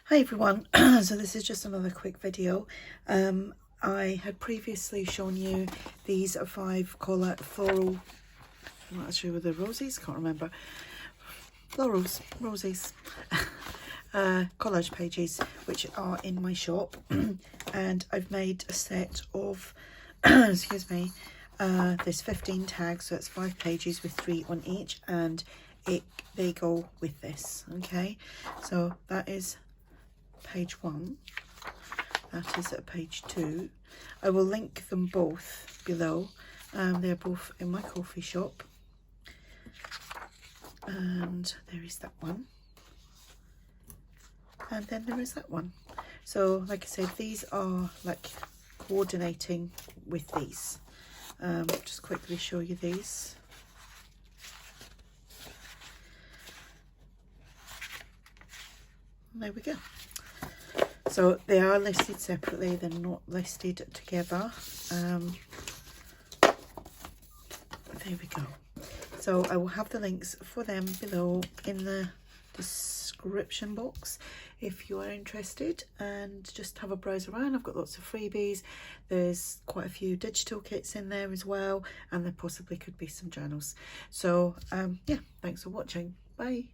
Hi everyone, so this is just another quick video. I had previously shown you these 5 floral, I'm not sure with the roses, can't remember, roses, collage pages which are in my shop, and I've made a set of, excuse me, there's 15 tags, so it's 5 pages with 3 on each, and they go with this. Okay, so that is page 1, that is at page 2. I will link them both below. They're both in my coffee shop, and there is that one, and then there is that one. So like I said, these are like coordinating with these. Just quickly show you these. There we go. So they are listed separately, they're not listed together. There we go. So I will have the links for them below in the description box if you are interested, and just have a browse around. I've got lots of freebies. There's quite a few digital kits in there as well, and there possibly could be some journals. So yeah, thanks for watching. Bye.